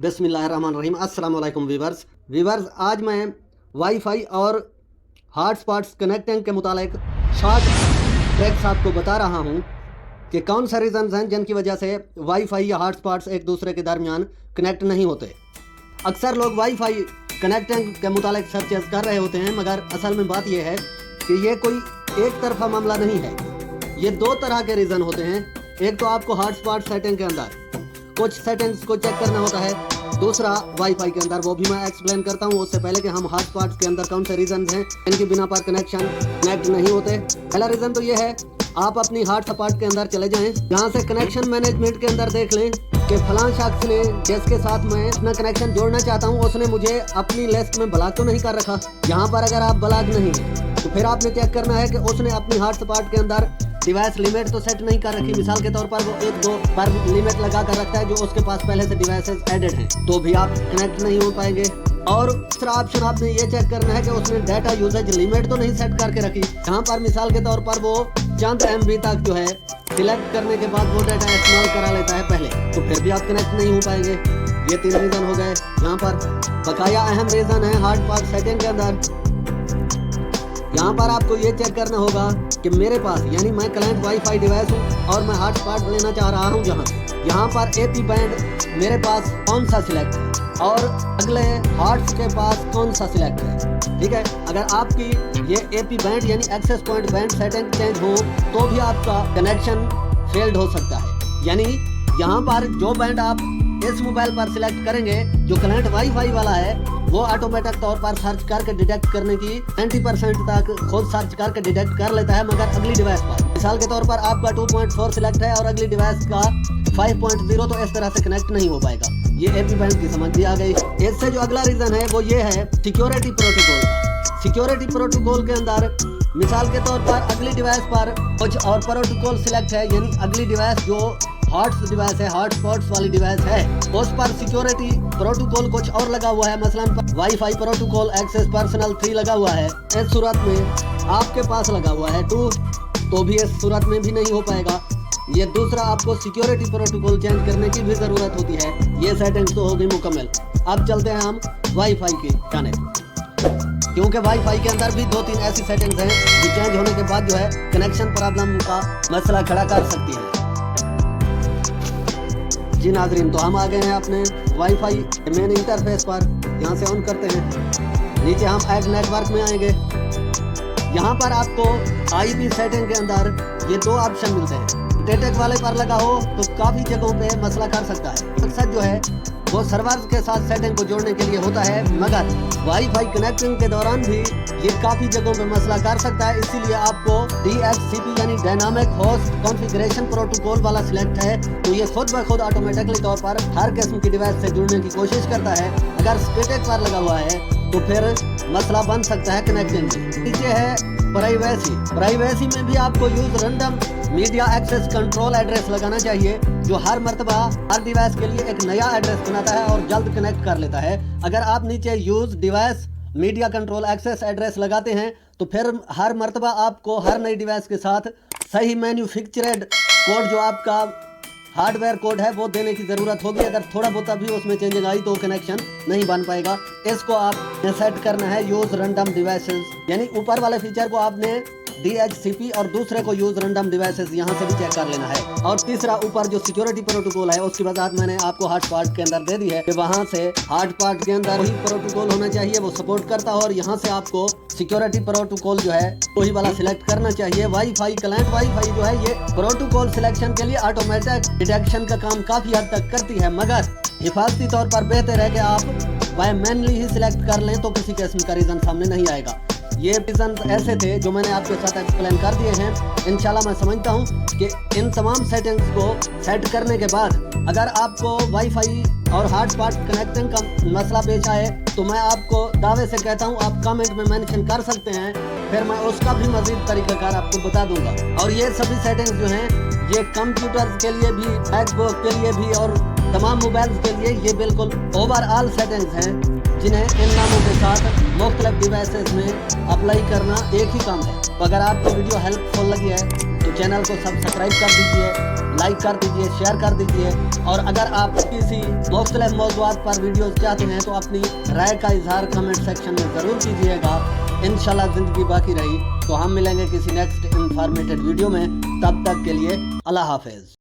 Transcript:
बिस्मिल्लाहिर्रहमानिर्रहीम। अस्सलाम वालेकुम वीवर्स, आज मैं वाईफाई और हॉटस्पॉट्स कनेक्टिंग के मुतालिक शॉर्ट ट्रिक्स आपको बता रहा हूं कि कौन सा रीज़न्स हैं जिनकी वजह से वाईफाई या हॉटस्पॉट्स एक दूसरे के दरमियान कनेक्ट नहीं होते। अक्सर लोग वाईफाई कनेक्टिंग के मुतालिक सर्चेस कर रहे होते हैं, मगर असल में बात यह है कि ये कोई एक तरफा मामला नहीं है। ये दो तरह के रीज़न होते हैं। एक तो आपको हॉटस्पॉट सेटिंग के अंदर कुछ सेटिंग्स को चेक करना होता है, दूसरा वाईफाई के अंदर, वो भी मैं एक्सप्लेन करता हूँ। उससे पहले कि हम हॉटस्पॉट्स के अंदर कौन से रीजन हैं इनके बिना पर कनेक्ट नहीं होते। पहला रीज़न तो ये है, आप अपनी हॉटस्पॉट के अंदर चले जाएं, यहाँ से कनेक्शन मैनेजमेंट के अंदर देख लें कि फलां शख्स ने जिसके साथ मैं अपना कनेक्शन जोड़ना चाहता हूँ उसने मुझे अपनी लिस्ट में ब्लॉक तो नहीं कर रखा। यहाँ पर अगर आप ब्लॉक नहीं है तो फिर आपने चेक करना है कि उसने अपनी हॉटस्पॉट के अंदर डिवाइस लिमिट तो सेट नहीं कर रखी। मिसाल के तौर पर वो 1-2 पर लिमिट लगा कर रखता है जो उसके पास पहले से डिवाइसेस एडेड हैं, तो भी आप कनेक्ट नहीं हो पाएंगे। और दूसरा ऑप्शन आपने ये चेक करना है कि उसने डाटा यूजेज लिमिट तो नहीं सेट करके रखी। यहाँ पर मिसाल के तौर पर वो चंद MB तक जो है सिलेक्ट करने के बाद वो डाटा इस्तेमाल करा लेता है पहले, तो फिर भी आप कनेक्ट नहीं हो पाएंगे। ये 3 रीज़न हो गए। यहाँ पर बकाया अहम रीज़न है हॉटस्पॉट सेटिंग के अंदर। यहाँ पर आपको ये चेक करना होगा कि मेरे पास यानी मैं क्लाइंट वाईफाई डिवाइस हूँ और मैं हॉटस्पॉट लेना चाह रहा हूँ जहाँ यहाँ पर AP बैंड मेरे पास कौन सा सिलेक्ट है और अगले हॉट्स के पास कौन सा सिलेक्ट है। ठीक है, अगर आपकी ये AP बैंड यानी access point band setting change हो तो भी आपका कनेक्शन फेल्ड हो सकता है। यानी यहाँ पर जो बैंड आप इस मोबाइल पर सिलेक्ट करेंगे जो क्लाइंट वाईफाई वाला है वो ऑटोमेटिक तौर पर सर्च करके डिटेक्ट करने की 90% तक खुद सर्च करके डिटेक्ट कर लेता है, मगर अगली डिवाइस पर मिसाल के तौर पर आपका 2.4 सिलेक्ट है और अगली डिवाइस का 5.0, तो इस तरह से कनेक्ट नहीं हो पाएगा। ये AP बैंड की समझ भी आ गई। इससे जो अगला रीजन है वो ये है सिक्योरिटी प्रोटोकॉल। सिक्योरिटी प्रोटोकॉल के अंदर मिसाल के तौर पर अगली डिवाइस पर कुछ और प्रोटोकॉल सिलेक्ट है, यानी अगली डिवाइस जो हॉट्स डिवाइस है, हॉटस्पॉट्स वाली डिवाइस है, उस पर सिक्योरिटी प्रोटोकॉल कुछ और लगा हुआ है। मसलन वाईफाई प्रोटोकॉल एक्सेस पर्सनल 3 लगा हुआ है, इस सूरत में आपके पास लगा हुआ है 2, तो भी इस सूरत में भी नहीं हो पाएगा। ये दूसरा आपको सिक्योरिटी प्रोटोकॉल चेंज करने की भी ज़रूरत होती है। ये सेटिंग्स तो होगी मुकम्मल। अब चलते हैं हम वाईफाई की जानिब, क्योंकि वाईफाई के अंदर भी 2-3 ऐसी सेटिंग्स हैं जो चेंज होने के बाद जो है कनेक्शन प्रॉब्लम का मसला खड़ा कर सकती है। जी नाजरीन, तो हम आ गए हैं अपने वाईफाई मेन इंटरफेस पर। यहाँ से ऑन करते हैं, नीचे हम ऐड नेटवर्क में आएंगे। यहाँ पर आपको IP सेटिंग के अंदर ये 2 ऑप्शन मिलते हैं। टेटेक वाले पर लगा हो तो काफ़ी जगहों पे मसला कर सकता है। मकसद जो है वो सर्वर के साथ सेटिंग को जोड़ने के लिए होता है, मगर वाईफाई कनेक्टिंग के दौरान भी ये काफ़ी जगहों पे मसला कर सकता है। इसीलिए आपको DHCP यानी डायनामिक होस्ट कॉन्फ़िगरेशन प्रोटोकॉल वाला सिलेक्ट है, तो ये खुद ब खुद ऑटोमेटिकली तौर पर हर किस्म की डिवाइस से जुड़ने की कोशिश करता है। अगर स्टेटिक पर लगा हुआ है तो फिर मसला बन सकता है कनेक्टिंग में। नीचे है प्राइवेसी में भी आपको use random media access control address लगाना चाहिए, जो हर मर्तबा हर डिवाइस के लिए एक नया एड्रेस बनाता है और जल्द कनेक्ट कर लेता है। अगर आप नीचे use device media control access address लगाते हैं तो फिर हर मर्तबा आपको हर नई डिवाइस के साथ सही मैन्युफैक्चर्ड कोड जो आपका हार्डवेयर कोड है वो देने की ज़रूरत होगी। अगर थोड़ा बहुत भी उसमें चेंजिंग आई तो कनेक्शन नहीं बन पाएगा। इसको आप सेट करना है यूज़ रैंडम डिवाइसेस, यानी ऊपर वाले फीचर को आपने DHCP और दूसरे को यूज रैंडम डिवाइसेस यहाँ से भी चेक कर लेना है। और तीसरा ऊपर जो सिक्योरिटी प्रोटोकॉल है उसकी वजाहत मैंने आपको हॉटस्पॉट के अंदर दे दी है कि वहाँ से हॉटस्पॉट के अंदर वही प्रोटोकॉल होना चाहिए, वो सपोर्ट करता हो, और यहाँ से आपको सिक्योरिटी प्रोटोकॉल जो है वही वाला सिलेक्ट करना चाहिए। वाईफाई क्लाइंट वाईफाई जो है ये प्रोटोकॉल सिलेक्शन के लिए ऑटोमेटिक डिटेक्शन का काम काफ़ी हद तक करती है, मगर हिफाजती तौर पर बेहतर है कि आप मैनुअली ही सिलेक्ट कर लें तो किसी किस्म का रीज़न सामने नहीं आएगा। ये रीज़न ऐसे थे जो मैंने आपके साथ एक्सप्लेन कर दिए हैं। इंशाल्लाह मैं समझता हूँ कि इन तमाम सेटिंग्स को सेट करने के बाद अगर आपको वाईफाई और हॉटस्पॉट कनेक्टिंग का मसला पेश आए तो मैं आपको दावे से कहता हूँ आप कमेंट में मेंशन कर सकते हैं, फिर मैं उसका भी मज़ीद तरीक़ाकार आपको बता दूंगा। और ये सभी सेटिंग्स जो हैं ये कंप्यूटर के लिए भी, मैकबुक के लिए भी और तमाम मोबाइल के लिए ये बिल्कुल ओवरऑल सेटिंग्स हैं जिन्हें इन नामों के साथ मुख्तलिफ डिवाइसेस में अप्लाई करना एक ही काम है। तो अगर आपको वीडियो हेल्पफुल लगी है तो चैनल को सब्सक्राइब कर दीजिए। लाइक कर दीजिए, शेयर कर दीजिए। और अगर आप किसी मुख्तलिफ मौज़ूआत पर वीडियोस चाहते हैं तो अपनी राय का इजहार कमेंट सेक्शन में ज़रूर कीजिएगा। इंशाल्लाह ज़िंदगी बाकी रही तो हम मिलेंगे किसी नेक्स्ट इंफॉर्मेटिव वीडियो में। तब तक के लिए अल्लाह हाफिज़।